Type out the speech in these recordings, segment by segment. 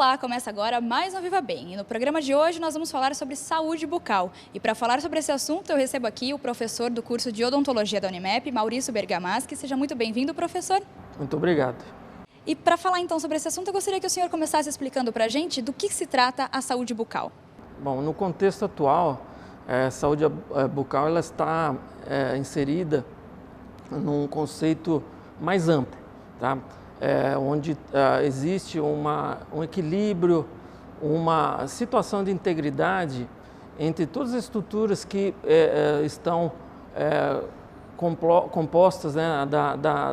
Olá, começa agora mais um Viva Bem. E no programa de hoje nós vamos falar sobre saúde bucal. E para falar sobre esse assunto eu recebo aqui o professor do curso de Odontologia da Unimep, Maurício Bergamaschi. Seja muito bem-vindo, professor. Muito obrigado. E para falar então sobre esse assunto, eu gostaria que o senhor começasse explicando para a gente do que se trata a saúde bucal. Bom, no contexto atual, a saúde bucal ela está inserida num conceito mais amplo, tá? Onde existe um equilíbrio, uma situação de integridade entre todas as estruturas que estão compostas, né,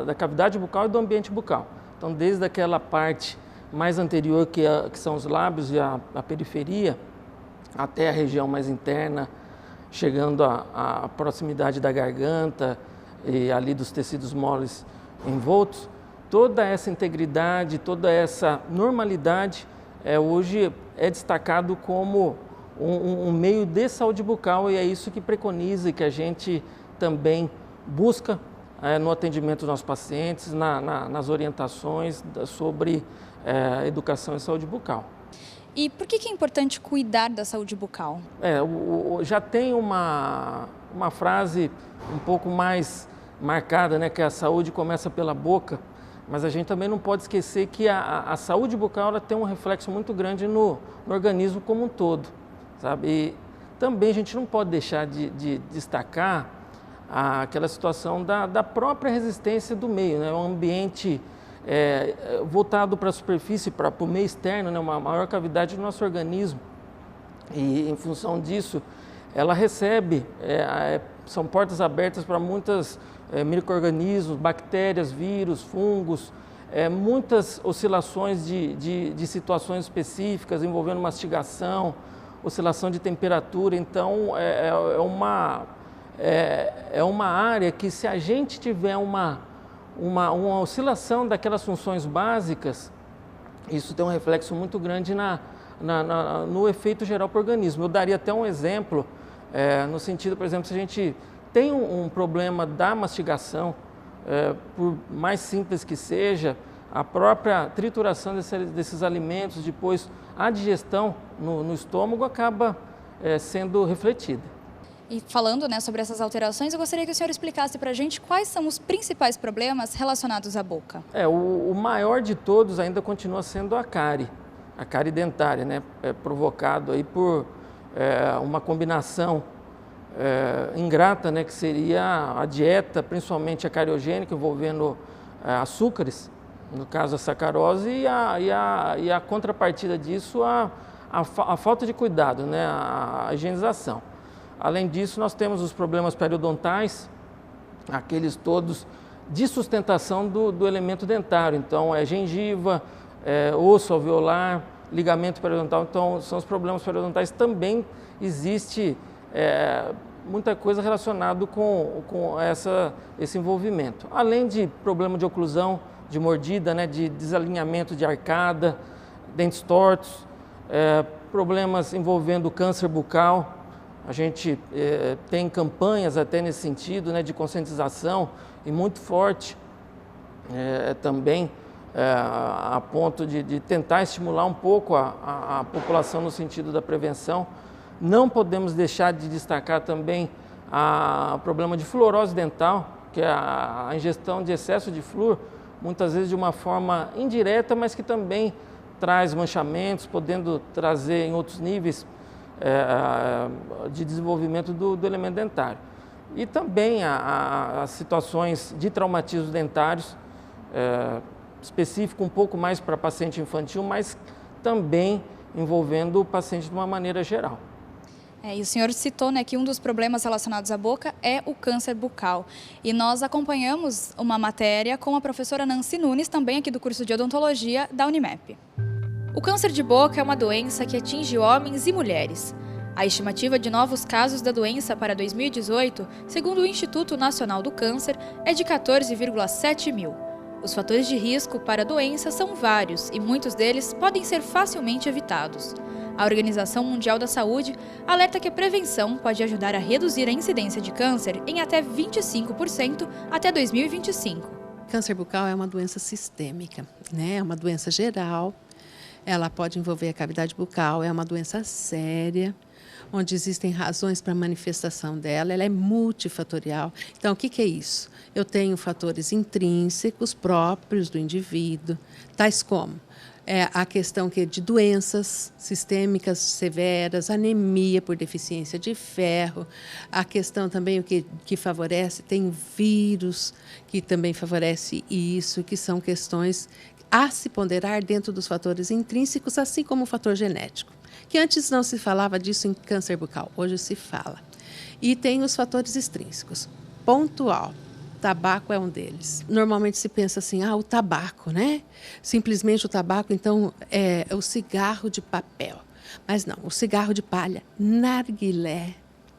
da cavidade bucal e do ambiente bucal. Então, desde aquela parte mais anterior, que são os lábios e a periferia, até a região mais interna, chegando à proximidade da garganta e ali dos tecidos moles envoltos, toda essa integridade, toda essa normalidade hoje é destacado como um meio de saúde bucal, e é isso que preconiza e que a gente também busca no atendimento dos nossos pacientes, nas orientações sobre educação e saúde bucal. E por que é importante cuidar da saúde bucal? Já tem uma frase um pouco mais marcada, né, que a saúde começa pela boca, mas a gente também não pode esquecer que a saúde bucal ela tem um reflexo muito grande no organismo como um todo, sabe? E também a gente não pode deixar de destacar aquela situação da própria resistência do meio, né? Um ambiente voltado para a superfície, para o meio externo, né? Uma maior cavidade do nosso organismo, e em função disso ela recebe, são portas abertas para muitas micro-organismos, bactérias, vírus, fungos, muitas oscilações de situações específicas envolvendo mastigação, oscilação de temperatura. Então é uma área que, se a gente tiver uma oscilação daquelas funções básicas, isso tem um reflexo muito grande no efeito geral para o organismo. Eu daria até um exemplo, no sentido, por exemplo, se a gente tem um problema da mastigação, por mais simples que seja, a própria trituração desses alimentos, depois a digestão no estômago acaba sendo refletida. E falando, né, sobre essas alterações, eu gostaria que o senhor explicasse para a gente quais são os principais problemas relacionados à boca. O maior de todos ainda continua sendo a cárie dentária, né, provocado aí por uma combinação ingrata, né, que seria a dieta, principalmente a cariogênica, envolvendo açúcares, no caso a sacarose, e a contrapartida disso, a falta de cuidado, né, a higienização. Além disso, nós temos os problemas periodontais, aqueles todos de sustentação do elemento dentário. Então, gengiva, osso alveolar, ligamento periodontal. Então, são os problemas periodontais. Também existe muita coisa relacionada com esse envolvimento. Além de problema de oclusão, de mordida, né, de desalinhamento de arcada, dentes tortos, problemas envolvendo câncer bucal. A gente tem campanhas até nesse sentido, né, de conscientização, e muito forte também, a ponto de tentar estimular um pouco a população no sentido da prevenção. Não podemos deixar de destacar também o problema de fluorose dental, que é a ingestão de excesso de flúor, muitas vezes de uma forma indireta, mas que também traz manchamentos, podendo trazer em outros níveis de desenvolvimento do elemento dentário. E também as situações de traumatismos dentários, específico um pouco mais para paciente infantil, mas também envolvendo o paciente de uma maneira geral. E o senhor citou, né, que um dos problemas relacionados à boca é o câncer bucal. E nós acompanhamos uma matéria com a professora Nancy Nunes, também aqui do curso de Odontologia da Unimep. O câncer de boca é uma doença que atinge homens e mulheres. A estimativa de novos casos da doença para 2018, segundo o Instituto Nacional do Câncer, é de 14,7 mil. Os fatores de risco para a doença são vários e muitos deles podem ser facilmente evitados. A Organização Mundial da Saúde alerta que a prevenção pode ajudar a reduzir a incidência de câncer em até 25% até 2025. Câncer bucal é uma doença sistêmica, né? É uma doença geral ela pode envolver a cavidade bucal, é uma doença séria, onde existem razões para a manifestação dela, ela é multifatorial. Então, o que é isso? Eu tenho fatores intrínsecos próprios do indivíduo, tais como a questão de doenças sistêmicas severas, anemia por deficiência de ferro, a questão também o que favorece, tem vírus que também favorece isso, que são questões a se ponderar dentro dos fatores intrínsecos, assim como o fator genético, que antes não se falava disso em câncer bucal, hoje se fala. E tem os fatores extrínsecos, pontual. Tabaco é um deles. Normalmente se pensa assim, o tabaco, né? Simplesmente o tabaco, então, é o cigarro de papel. Mas não, o cigarro de palha, narguilé,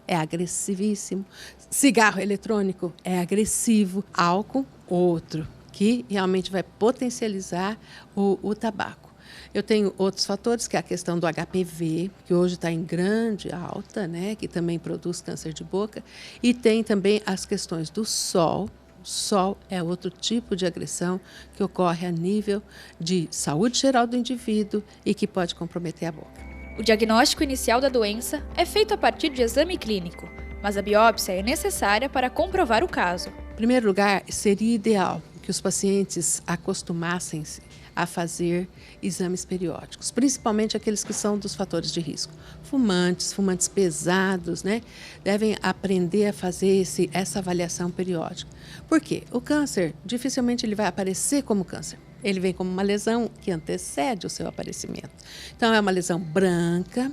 é agressivíssimo. Cigarro eletrônico é agressivo. Álcool, outro, que realmente vai potencializar o tabaco. Eu tenho outros fatores, que é a questão do HPV, que hoje está em grande alta, né, que também produz câncer de boca. E tem também as questões do sol. O sol é outro tipo de agressão que ocorre a nível de saúde geral do indivíduo e que pode comprometer a boca. O diagnóstico inicial da doença é feito a partir de exame clínico, mas a biópsia é necessária para comprovar o caso. Em primeiro lugar, seria ideal que os pacientes acostumassem-se a fazer exames periódicos, principalmente aqueles que são dos fatores de risco. Fumantes pesados, né, devem aprender a fazer essa avaliação periódica. Por quê? O câncer, dificilmente ele vai aparecer como câncer. Ele vem como uma lesão que antecede o seu aparecimento. Então, é uma lesão branca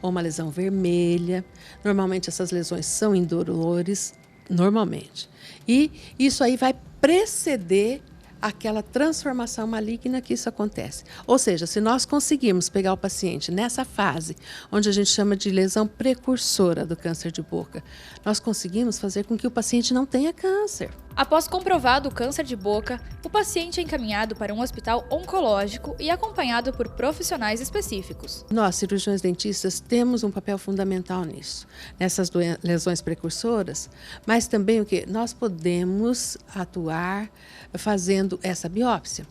ou uma lesão vermelha. Normalmente, essas lesões são indolores, normalmente. E isso aí vai preceder aquela transformação maligna que isso acontece. Ou seja, se nós conseguirmos pegar o paciente nessa fase, onde a gente chama de lesão precursora do câncer de boca, nós conseguimos fazer com que o paciente não tenha câncer. Após comprovado o câncer de boca, o paciente é encaminhado para um hospital oncológico e acompanhado por profissionais específicos. Nós, cirurgiões dentistas, temos um papel fundamental nisso, nessas lesões precursoras, mas também nós podemos atuar fazendo essa biópsia.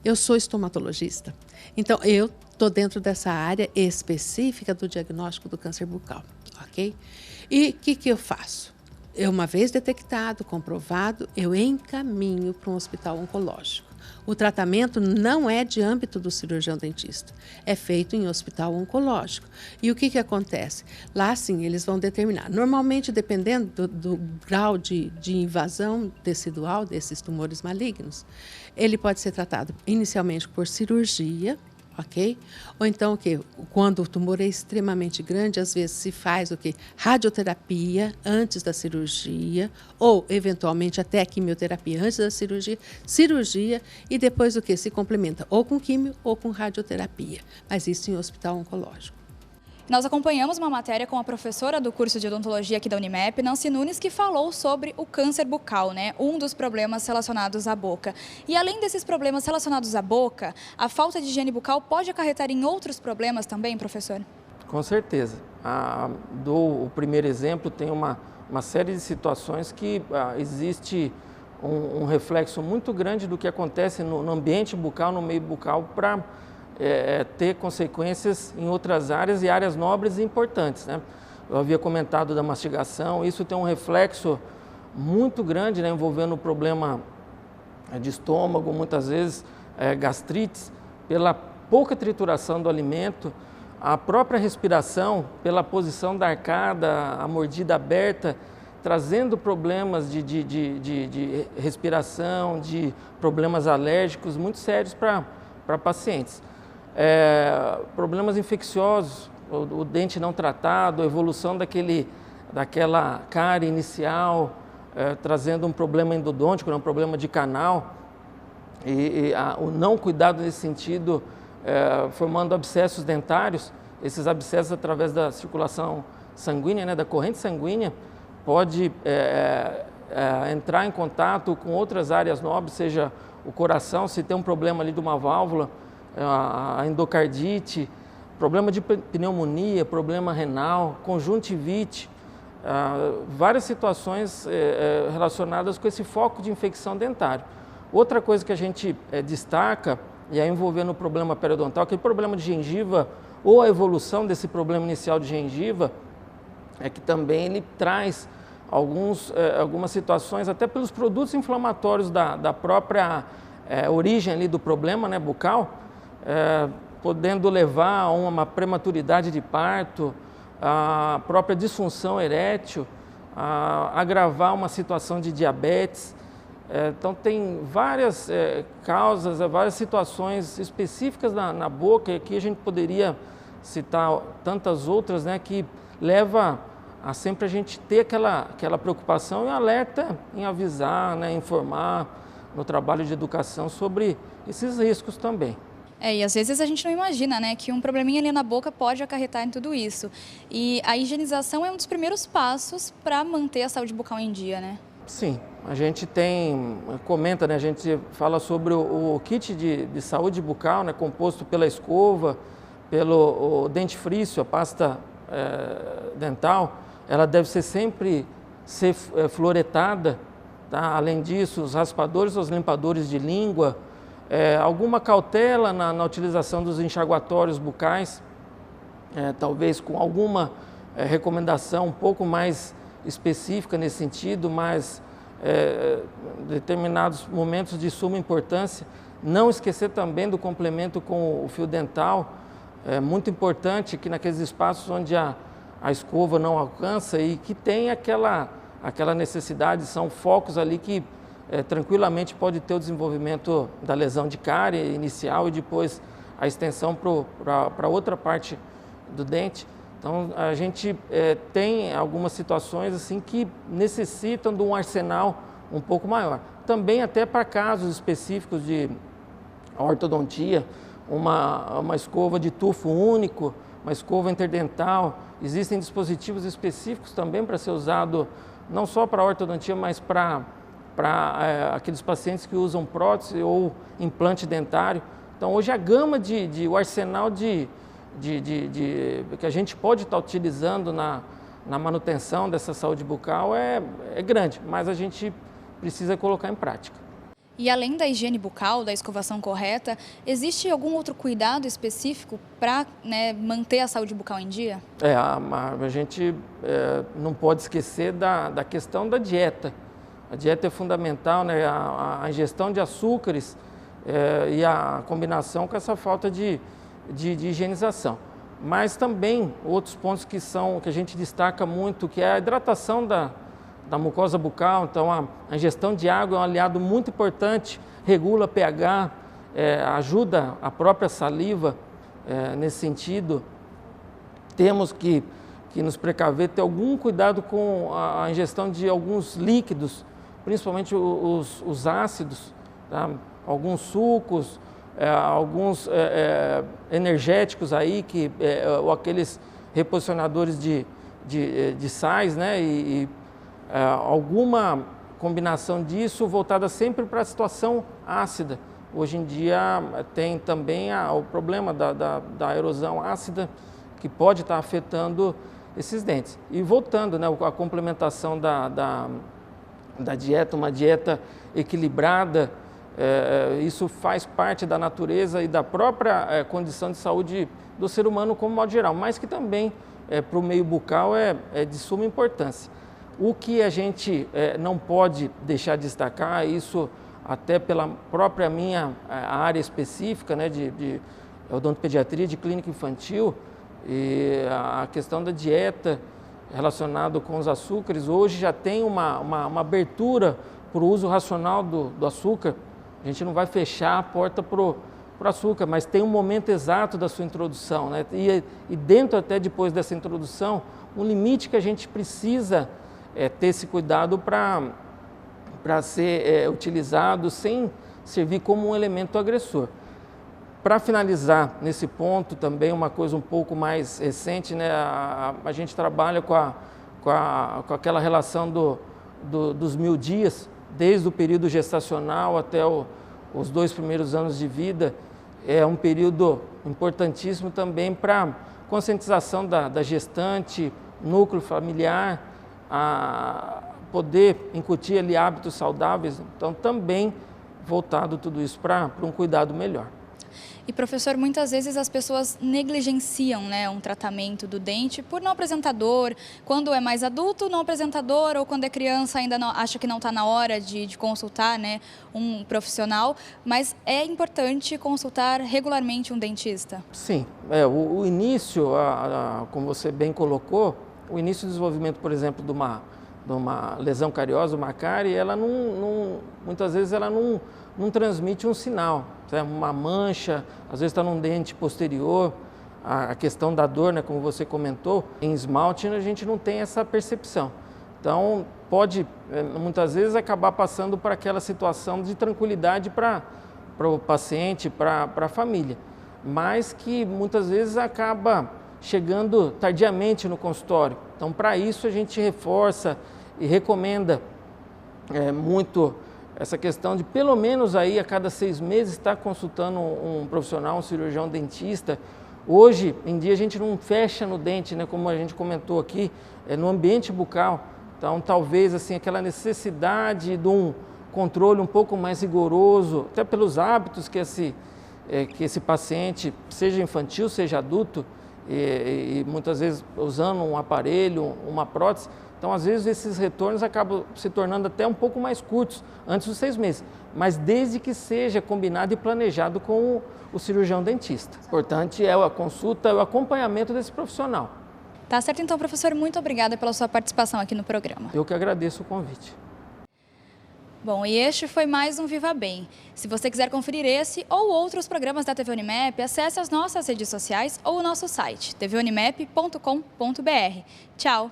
Eu sou estomatologista, então eu estou dentro dessa área específica do diagnóstico do câncer bucal, ok? E o que eu faço? Uma vez detectado, comprovado, eu encaminho para um hospital oncológico. O tratamento não é de âmbito do cirurgião dentista, é feito em hospital oncológico. E o que acontece? Lá, sim, eles vão determinar. Normalmente, dependendo do grau de invasão tecidual desses tumores malignos, ele pode ser tratado inicialmente por cirurgia, ok? Ou então, quando o tumor é extremamente grande, às vezes se faz radioterapia antes da cirurgia, ou eventualmente até a quimioterapia antes da cirurgia e depois se complementa ou com quimio ou com radioterapia, mas isso em hospital oncológico. Nós acompanhamos uma matéria com a professora do curso de odontologia aqui da Unimep, Nancy Nunes, que falou sobre o câncer bucal, né? Um dos problemas relacionados à boca. E além desses problemas relacionados à boca, a falta de higiene bucal pode acarretar em outros problemas também, professor? Com certeza. Dou o primeiro exemplo, tem uma série de situações que existe um reflexo muito grande do que acontece no ambiente bucal, no meio bucal, para ter consequências em outras áreas e áreas nobres e importantes, né? Eu havia comentado da mastigação, isso tem um reflexo muito grande, né, envolvendo o problema de estômago, muitas vezes gastrites, pela pouca trituração do alimento, a própria respiração, pela posição da arcada, a mordida aberta, trazendo problemas de respiração, de problemas alérgicos muito sérios para pacientes. Problemas infecciosos, o dente não tratado, a evolução daquela cárie inicial, trazendo um problema endodôntico, um problema de canal, o não cuidado nesse sentido, formando abscessos dentários. Esses abscessos, através da circulação sanguínea, né, da corrente sanguínea, pode entrar em contato com outras áreas nobres, seja o coração, se tem um problema ali de uma válvula, a endocardite, problema de pneumonia, problema renal, conjuntivite, várias situações relacionadas com esse foco de infecção dentária. Outra coisa que a gente destaca e aí envolvendo o problema periodontal, aquele problema de gengiva ou a evolução desse problema inicial de gengiva, é que também ele traz algumas situações, até pelos produtos inflamatórios da própria origem ali do problema, né, bucal, podendo levar a uma prematuridade de parto, a própria disfunção erétil, a agravar uma situação de diabetes. Então tem várias causas, várias situações específicas na boca, e aqui a gente poderia citar tantas outras, né, que leva a sempre a gente ter aquela preocupação e alerta em avisar, né, informar no trabalho de educação sobre esses riscos também. E às vezes a gente não imagina, né, que um probleminha ali na boca pode acarretar em tudo isso. E a higienização é um dos primeiros passos para manter a saúde bucal em dia, né? Sim, a gente comenta, né, a gente fala sobre o kit de saúde bucal, né, composto pela escova, pelo dentifrício, a pasta dental. Ela deve sempre ser fluoretada, tá? Além disso, os raspadores, os limpadores de língua, alguma cautela na utilização dos enxaguatórios bucais, talvez com alguma recomendação um pouco mais específica nesse sentido, mas determinados momentos de suma importância. Não esquecer também do complemento com o fio dental. É muito importante que naqueles espaços onde a escova não alcança e que tem aquela necessidade, são focos ali que tranquilamente pode ter o desenvolvimento da lesão de cárie inicial e depois a extensão para outra parte do dente. Então a gente tem algumas situações assim que necessitam de um arsenal um pouco maior. Também até para casos específicos de ortodontia, uma escova de tufo único, uma escova interdental. Existem dispositivos específicos também para ser usado não só para ortodontia, mas para aqueles pacientes que usam prótese ou implante dentário. Então hoje a gama o arsenal que a gente pode estar utilizando na manutenção dessa saúde bucal é grande, mas a gente precisa colocar em prática. E além da higiene bucal, da escovação correta, existe algum outro cuidado específico para, né, manter a saúde bucal em dia? A gente não pode esquecer da questão da dieta. A dieta é fundamental, né? A ingestão de açúcares e a combinação com essa falta de higienização. Mas também outros pontos que a gente destaca muito, que é a hidratação da mucosa bucal. Então a ingestão de água é um aliado muito importante, regula pH, ajuda a própria saliva nesse sentido. Temos que nos precaver, ter algum cuidado com a ingestão de alguns líquidos, principalmente os ácidos, tá? Alguns sucos, alguns energéticos aí, ou aqueles reposicionadores de sais, né? Alguma combinação disso voltada sempre para a situação ácida. Hoje em dia tem também o problema da erosão ácida, que pode estar afetando esses dentes. E voltando, né, a complementação da dieta, uma dieta equilibrada, isso faz parte da natureza e da própria condição de saúde do ser humano como modo geral, mas que também para o meio bucal é de suma importância. O que a gente não pode deixar de destacar, isso até pela própria minha área específica, né, de odontopediatria, de clínica infantil, e a questão da dieta relacionada com os açúcares. Hoje já tem uma abertura para o uso racional do açúcar. A gente não vai fechar a porta para o açúcar, mas tem um momento exato da sua introdução, né? E dentro até depois dessa introdução, um limite que a gente precisa ter esse cuidado para ser utilizado sem servir como um elemento agressor. Para finalizar nesse ponto também, uma coisa um pouco mais recente, né? A gente trabalha com aquela relação dos 1000 dias, desde o período gestacional até os 2 primeiros anos de vida. É um período importantíssimo também para conscientização da gestante, núcleo familiar, a poder incutir ali hábitos saudáveis. Então também voltado tudo isso para um cuidado melhor. E, professor, muitas vezes as pessoas negligenciam, né, um tratamento do dente por não apresentar dor. Quando é mais adulto, não apresenta dor, ou quando é criança ainda não, acha que não está na hora de consultar, né, um profissional. Mas é importante consultar regularmente um dentista? Sim, o início, como você bem colocou, o início do desenvolvimento, por exemplo, de uma lesão cariosa, uma cárie, ela muitas vezes ela não transmite um sinal, certo? Uma mancha, às vezes está num dente posterior, a questão da dor, né, como você comentou, em esmalte a gente não tem essa percepção. Então, pode muitas vezes acabar passando por aquela situação de tranquilidade para o paciente, para a família, mas que muitas vezes acaba chegando tardiamente no consultório. Então, para isso a gente reforça e recomenda muito essa questão de pelo menos aí a cada 6 meses estar consultando um profissional, um cirurgião dentista. Hoje em dia a gente não fecha no dente, né, como a gente comentou aqui, no ambiente bucal. Então talvez assim aquela necessidade de um controle um pouco mais rigoroso, até pelos hábitos que esse paciente, seja infantil, seja adulto, e muitas vezes usando um aparelho, uma prótese. Então, às vezes, esses retornos acabam se tornando até um pouco mais curtos, antes dos 6 meses, mas desde que seja combinado e planejado com o cirurgião dentista. O importante é a consulta, o acompanhamento desse profissional. Tá certo, então, professor, muito obrigada pela sua participação aqui no programa. Eu que agradeço o convite. Bom, e este foi mais um Viva Bem. Se você quiser conferir esse ou outros programas da TV Unimap, acesse as nossas redes sociais ou o nosso site, tvunimap.com.br. Tchau!